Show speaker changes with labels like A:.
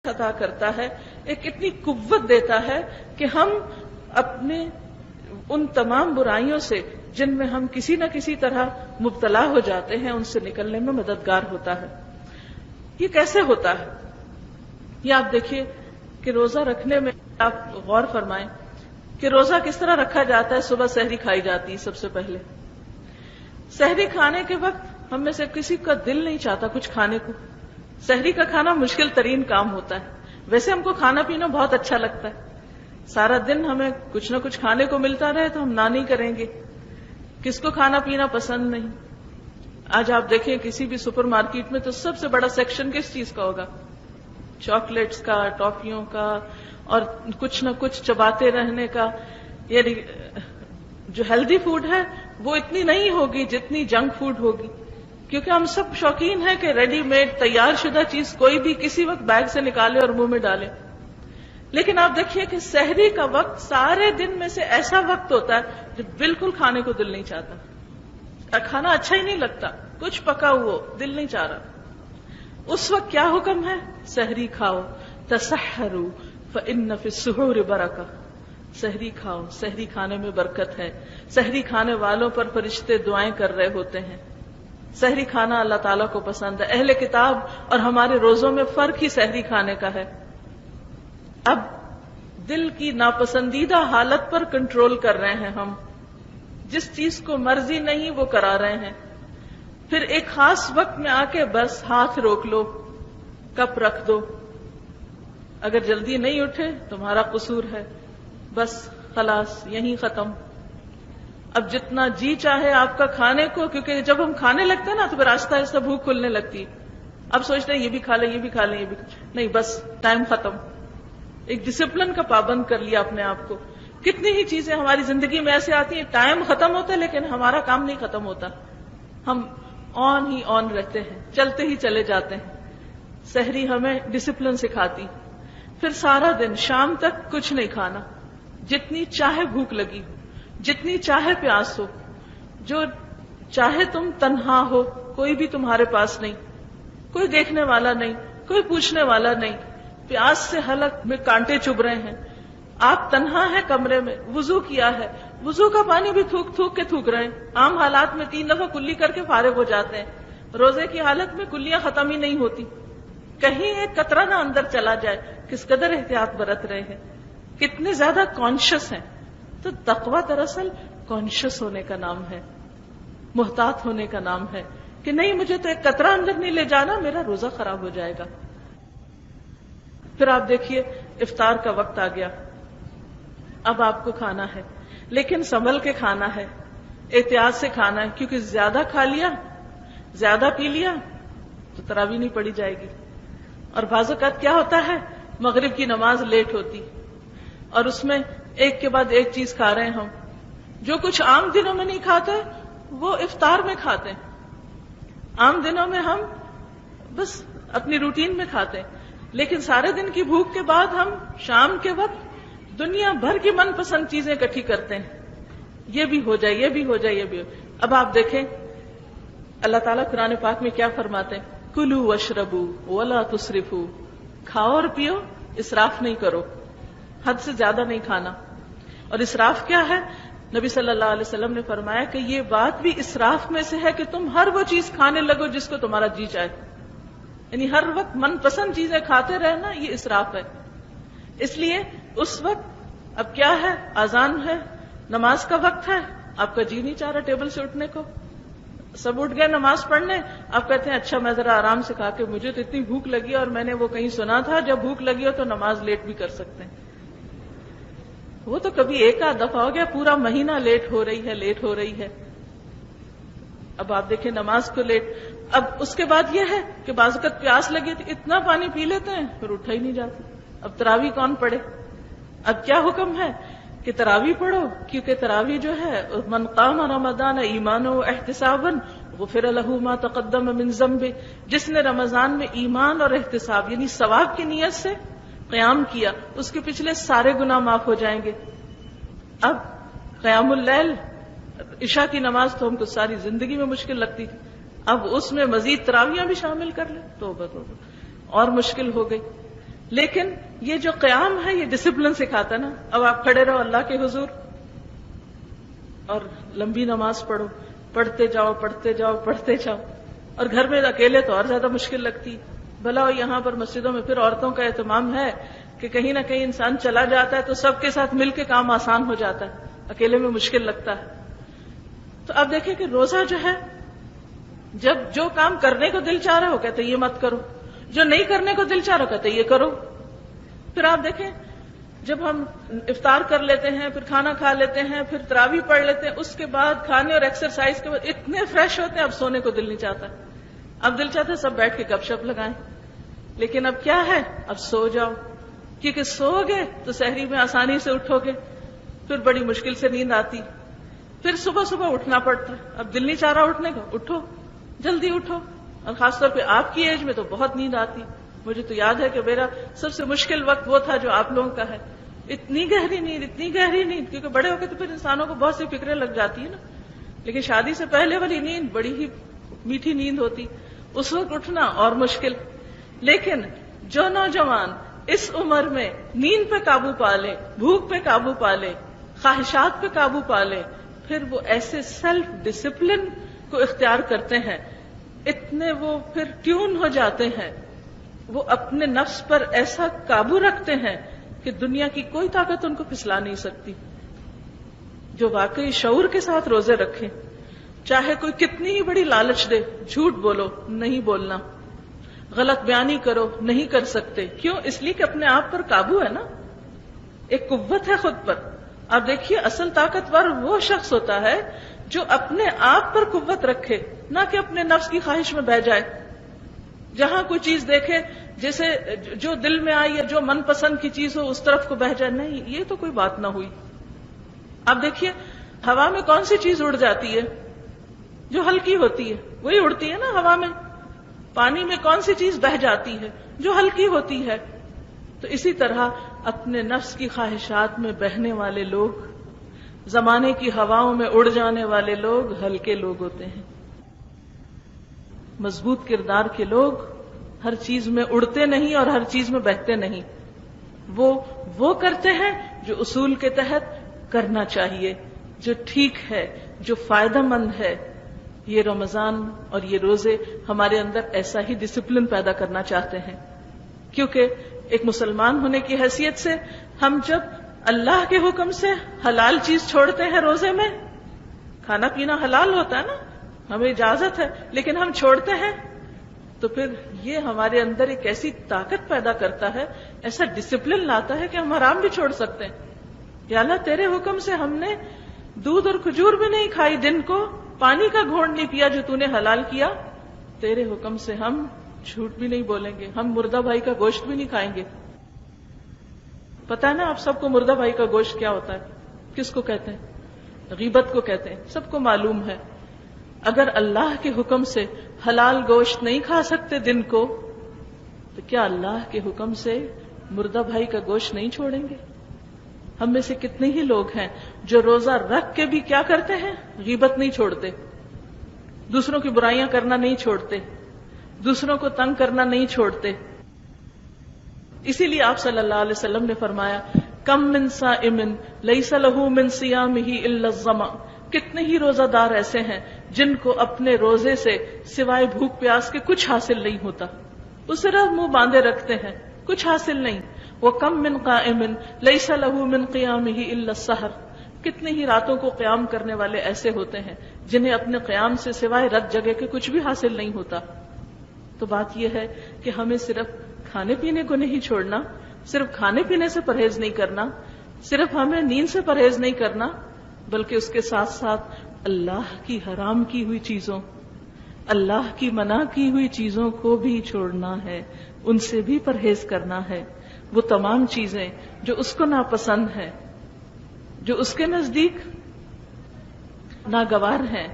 A: عطا کرتا ہے، ایک اتنی قوت دیتا ہے کہ ہم اپنے ان تمام برائیوں سے جن میں ہم کسی نہ کسی طرح مبتلا ہو جاتے ہیں ان سے نکلنے میں مددگار ہوتا ہے۔ یہ کیسے ہوتا ہے؟ یہ آپ دیکھیے کہ روزہ رکھنے میں آپ غور فرمائیں کہ روزہ کس طرح رکھا جاتا ہے۔ صبح سحری کھائی جاتی ہے، سب سے پہلے سحری کھانے کے وقت ہم میں سے کسی کا دل نہیں چاہتا کچھ کھانے کو۔ سحری کا کھانا مشکل ترین کام ہوتا ہے۔ ویسے ہم کو کھانا پینا بہت اچھا لگتا ہے، سارا دن ہمیں کچھ نہ کچھ کھانے کو ملتا رہے تو ہم نہ نہیں کریں گے۔ کس کو کھانا پینا پسند نہیں؟ آج آپ دیکھیں کسی بھی سپر مارکیٹ میں تو سب سے بڑا سیکشن کس چیز کا ہوگا؟ چاکلیٹس کا، ٹافیوں کا، اور کچھ نہ کچھ چباتے رہنے کا۔ یعنی جو ہیلدی فوڈ ہے وہ اتنی نہیں ہوگی جتنی جنک فوڈ ہوگی، کیونکہ ہم سب شوقین ہیں کہ ریڈی میڈ تیار شدہ چیز کوئی بھی کسی وقت بیگ سے نکالے اور منہ میں ڈالے۔ لیکن آپ دیکھیے کہ سحری کا وقت سارے دن میں سے ایسا وقت ہوتا ہے جو بالکل کھانے کو دل نہیں چاہتا، کھانا اچھا ہی نہیں لگتا، کچھ پکا ہوا دل نہیں چاہ رہا۔ اس وقت کیا حکم ہے؟ سحری کھاؤ، تسحروا فإن فی السحور برکہ۔ سحری کھاؤ، سحری کھانے میں برکت ہے۔ سحری کھانے والوں پر فرشتے دعائیں کر رہے ہوتے ہیں۔ سحری کھانا اللہ تعالیٰ کو پسند ہے۔ اہل کتاب اور ہمارے روزوں میں فرق ہی سحری کھانے کا ہے۔ اب دل کی ناپسندیدہ حالت پر کنٹرول کر رہے ہیں ہم، جس چیز کو مرضی نہیں وہ کرا رہے ہیں۔ پھر ایک خاص وقت میں آ کے بس ہاتھ روک لو، کپ رکھ دو، اگر جلدی نہیں اٹھے تمہارا قصور ہے، بس خلاص یہیں ختم۔ اب جتنا جی چاہے آپ کا کھانے کو، کیونکہ جب ہم کھانے لگتے ہیں نا تو پھر آہستہ آہستہ بھوک کھلنے لگتی ہے۔ اب سوچتے ہیں یہ بھی کھا لیں، یہ بھی کھا لیں، یہ بھی نہیں، بس ٹائم ختم۔ ایک ڈسپلن کا پابند کر لیا اپنے آپ کو۔ کتنی ہی چیزیں ہماری زندگی میں ایسے آتی ہیں، ٹائم ختم ہوتا ہے لیکن ہمارا کام نہیں ختم ہوتا، ہم آن ہی آن رہتے ہیں، چلتے ہی چلے جاتے ہیں۔ سحری ہمیں ڈسپلن سکھاتی۔ پھر سارا دن شام تک کچھ نہیں کھانا، جتنی چاہے بھوک لگی ہو، جتنی چاہے پیاس ہو، جو چاہے تم تنہا ہو، کوئی بھی تمہارے پاس نہیں، کوئی دیکھنے والا نہیں، کوئی پوچھنے والا نہیں، پیاس سے حلق میں کانٹے چبھ رہے ہیں، آپ تنہا ہیں کمرے میں، وضو کیا ہے، وضو کا پانی بھی تھوک تھوک کے تھوک رہے ہیں۔ عام حالات میں 3 دفعہ کلی کر کے فارغ ہو جاتے ہیں، روزے کی حالت میں کلیاں ختم ہی نہیں ہوتی، کہیں ایک قطرہ نہ اندر چلا جائے۔ کس قدر احتیاط برت رہے ہیں، کتنے زیادہ کانشیس ہیں۔ تو تقویٰ دراصل کانشیس ہونے کا نام ہے، محتاط ہونے کا نام ہے کہ نہیں مجھے تو ایک قطرہ اندر نہیں لے جانا، میرا روزہ خراب ہو جائے گا۔ پھر آپ دیکھیے افطار کا وقت آ گیا، اب آپ کو کھانا ہے لیکن سنبھل کے کھانا ہے، احتیاط سے کھانا ہے، کیونکہ زیادہ کھا لیا، زیادہ پی لیا تو تراویح نہیں پڑھی جائے گی۔ اور بعض اوقات کیا ہوتا ہے، مغرب کی نماز لیٹ ہوتی اور اس میں ایک کے بعد ایک چیز کھا رہے ہیں ہم، جو کچھ عام دنوں میں نہیں کھاتے وہ افطار میں کھاتے ہیں۔ عام دنوں میں ہم بس اپنی روٹین میں کھاتے ہیں، لیکن سارے دن کی بھوک کے بعد ہم شام کے وقت دنیا بھر کی من پسند چیزیں اکٹھی کرتے ہیں، یہ بھی ہو جائے، یہ بھی ہو جائے، یہ بھی ہو جائے۔ اب آپ دیکھیں اللہ تعالیٰ قرآن پاک میں کیا فرماتے ہیں، کلوا واشربوا ولا تسرفوا، کھاؤ اور پیو، اسراف نہیں کرو، حد سے زیادہ نہیں کھانا۔ اور اسراف کیا ہے؟ نبی صلی اللہ علیہ وسلم نے فرمایا کہ یہ بات بھی اسراف میں سے ہے کہ تم ہر وہ چیز کھانے لگو جس کو تمہارا جی چاہے، یعنی ہر وقت من پسند چیزیں کھاتے رہنا، یہ اسراف ہے۔ اس لیے اس وقت اب کیا ہے، اذان ہے، نماز کا وقت ہے، آپ کا جی نہیں چاہ رہا ٹیبل سے اٹھنے کو، سب اٹھ گئے نماز پڑھنے، آپ کہتے ہیں اچھا میں ذرا آرام سے کھا کے، مجھے تو اتنی بھوک لگی اور میں نے وہ کہیں سنا تھا جب بھوک لگی ہو تو نماز لیٹ بھی کر سکتے ہیں۔ وہ تو کبھی ایک آدھ دفعہ ہو گیا، پورا مہینہ لیٹ ہو رہی ہے، لیٹ ہو رہی ہے۔ اب آپ دیکھیں نماز کو لیٹ۔ اب اس کے بعد یہ ہے کہ بعض وقت پیاس لگی تو اتنا پانی پی لیتے ہیں پھر اٹھا ہی نہیں جاتا۔ اب تراویح کون پڑھے؟ اب کیا حکم ہے کہ تراویح پڑھو، کیونکہ تراویح جو ہے من قام رمضان ایمانا واحتسابا غفر له ما تقدم من ذنبه، جس نے رمضان میں ایمان اور احتساب یعنی ثواب کی نیت سے قیام کیا، اس کے پچھلے سارے گناہ معاف ہو جائیں گے۔ اب قیام اللیل، عشاء کی نماز تو ہم کو ساری زندگی میں مشکل لگتی تھی، اب اس میں مزید تراویحاں بھی شامل کر لیں، توبہ توبہ، اور مشکل ہو گئی۔ لیکن یہ جو قیام ہے یہ ڈسپلن سکھاتا نا. اب آپ کھڑے رہو اللہ کے حضور اور لمبی نماز پڑھو، پڑھتے جاؤ پڑھتے جاؤ پڑھتے جاؤ. اور گھر میں اکیلے تو اور زیادہ مشکل لگتی. بھلا یہاں پر مسجدوں میں پھر عورتوں کا اہتمام ہے کہ کہیں نہ کہیں انسان چلا جاتا ہے تو سب کے ساتھ مل کے کام آسان ہو جاتا ہے، اکیلے میں مشکل لگتا ہے. تو اب دیکھیں کہ روزہ جو ہے، جب جو کام کرنے کو دل چاہ رہا ہو کہتے یہ مت کرو، جو نہیں کرنے کو دل چاہ رہا کہتے یہ کرو. پھر آپ دیکھیں جب ہم افطار کر لیتے ہیں، پھر کھانا کھا لیتے ہیں، پھر تراویح پڑھ لیتے ہیں، اس کے بعد کھانے اور ایکسرسائز کے بعد اتنے فریش ہوتے ہیں اب سونے کو دل نہیں چاہتا. اب دل چاہتا ہے سب بیٹھ کے گپ شپ لگائیں. لیکن اب کیا ہے، اب سو جاؤ، کیونکہ سو گے تو سحری میں آسانی سے اٹھو گے، پھر بڑی مشکل سے نیند آتی، پھر صبح صبح اٹھنا پڑتا ہے. اب دل نہیں چاہ رہا اٹھنے کا، اٹھو جلدی اٹھو. اور خاص طور پہ آپ کی ایج میں تو بہت نیند آتی. مجھے تو یاد ہے کہ میرا سب سے مشکل وقت وہ تھا جو آپ لوگوں کا ہے. اتنی گہری نیند، اتنی گہری نیند، کیونکہ بڑے ہو کے تو پھر انسانوں کو بہت سی فکریں لگ جاتی ہیں نا. لیکن شادی سے پہلے والی نیند بڑی ہی میٹھی نیند ہوتی، اس وقت اٹھنا اور مشکل. لیکن جو نوجوان اس عمر میں نیند پہ قابو پا لے، بھوک پہ قابو پا لے، خواہشات پہ قابو پا لے، پھر وہ ایسے سیلف ڈسپلن کو اختیار کرتے ہیں، اتنے وہ پھر ٹیون ہو جاتے ہیں، وہ اپنے نفس پر ایسا قابو رکھتے ہیں کہ دنیا کی کوئی طاقت ان کو پھسلا نہیں سکتی. جو واقعی شعور کے ساتھ روزے رکھیں، چاہے کوئی کتنی ہی بڑی لالچ دے، جھوٹ بولو نہیں بولنا، غلط بیانی کرو نہیں کر سکتے. کیوں؟ اس لیے کہ اپنے آپ پر قابو ہے نا، ایک قوت ہے خود پر. آپ دیکھیے اصل طاقتور وہ شخص ہوتا ہے جو اپنے آپ پر قوت رکھے، نہ کہ اپنے نفس کی خواہش میں بہہ جائے. جہاں کوئی چیز دیکھے جیسے جو دل میں آئی یا جو من پسند کی چیز ہو اس طرف کو بہہ جائے، نہیں، یہ تو کوئی بات نہ ہوئی. آپ دیکھیے ہوا میں کون سی چیز اڑ جاتی ہے جو ہلکی ہوتی ہے، وہی اڑتی ہے نا ہوا میں. پانی میں کون سی چیز بہہ جاتی ہے جو ہلکی ہوتی ہے. تو اسی طرح اپنے نفس کی خواہشات میں بہنے والے لوگ، زمانے کی ہواؤں میں اڑ جانے والے لوگ ہلکے لوگ ہوتے ہیں. مضبوط کردار کے لوگ ہر چیز میں اڑتے نہیں اور ہر چیز میں بہتے نہیں. وہ کرتے ہیں جو اصول کے تحت کرنا چاہیے، جو ٹھیک ہے، جو فائدہ مند ہے. یہ رمضان اور یہ روزے ہمارے اندر ایسا ہی ڈسپلن پیدا کرنا چاہتے ہیں. کیونکہ ایک مسلمان ہونے کی حیثیت سے ہم جب اللہ کے حکم سے حلال چیز چھوڑتے ہیں، روزے میں کھانا پینا حلال ہوتا ہے نا، ہمیں اجازت ہے، لیکن ہم چھوڑتے ہیں، تو پھر یہ ہمارے اندر ایک ایسی طاقت پیدا کرتا ہے، ایسا ڈسپلن لاتا ہے کہ ہم حرام بھی چھوڑ سکتے ہیں. یا اللہ تیرے حکم سے ہم نے دودھ اور کھجور بھی نہیں کھائی، دن کو پانی کا گھونٹ نہیں پیا جو تو نے حلال کیا، تیرے حکم سے ہم جھوٹ بھی نہیں بولیں گے، ہم مردہ بھائی کا گوشت بھی نہیں کھائیں گے. پتہ ہے نا آپ سب کو مردہ بھائی کا گوشت کیا ہوتا ہے، کس کو کہتے ہیں؟ غیبت کو کہتے ہیں، سب کو معلوم ہے. اگر اللہ کے حکم سے حلال گوشت نہیں کھا سکتے دن کو، تو کیا اللہ کے حکم سے مردہ بھائی کا گوشت نہیں چھوڑیں گے؟ ہم میں سے کتنے ہی لوگ ہیں جو روزہ رکھ کے بھی کیا کرتے ہیں؟ غیبت نہیں چھوڑتے، دوسروں کی برائیاں کرنا نہیں چھوڑتے، دوسروں کو تنگ کرنا نہیں چھوڑتے. اسی لیے آپ صلی اللہ علیہ وسلم نے فرمایا کم من صائم لیس له من صیامہ الا الظمأ. کتنے ہی روزہ دار ایسے ہیں جن کو اپنے روزے سے سوائے بھوک پیاس کے کچھ حاصل نہیں ہوتا، وہ صرف منہ باندھے رکھتے ہیں، کچھ حاصل نہیں. وَكَم مِّن قَائِمٍ لَيْسَ لَهُ مِن قِيَامِهِ إِلَّا السَّحَرُ. کتنے ہی راتوں کو قیام کرنے والے ایسے ہوتے ہیں جنہیں اپنے قیام سے سوائے رت جگہ کے کچھ بھی حاصل نہیں ہوتا. تو بات یہ ہے کہ ہمیں صرف کھانے پینے کو نہیں چھوڑنا، صرف کھانے پینے سے پرہیز نہیں کرنا، صرف ہمیں نیند سے پرہیز نہیں کرنا، بلکہ اس کے ساتھ ساتھ اللہ کی حرام کی ہوئی چیزوں، اللہ کی منع کی ہوئی چیزوں کو بھی چھوڑنا ہے، ان سے بھی پرہیز کرنا ہے. وہ تمام چیزیں جو اس کو ناپسند ہیں، جو اس کے نزدیک ناگوار ہیں،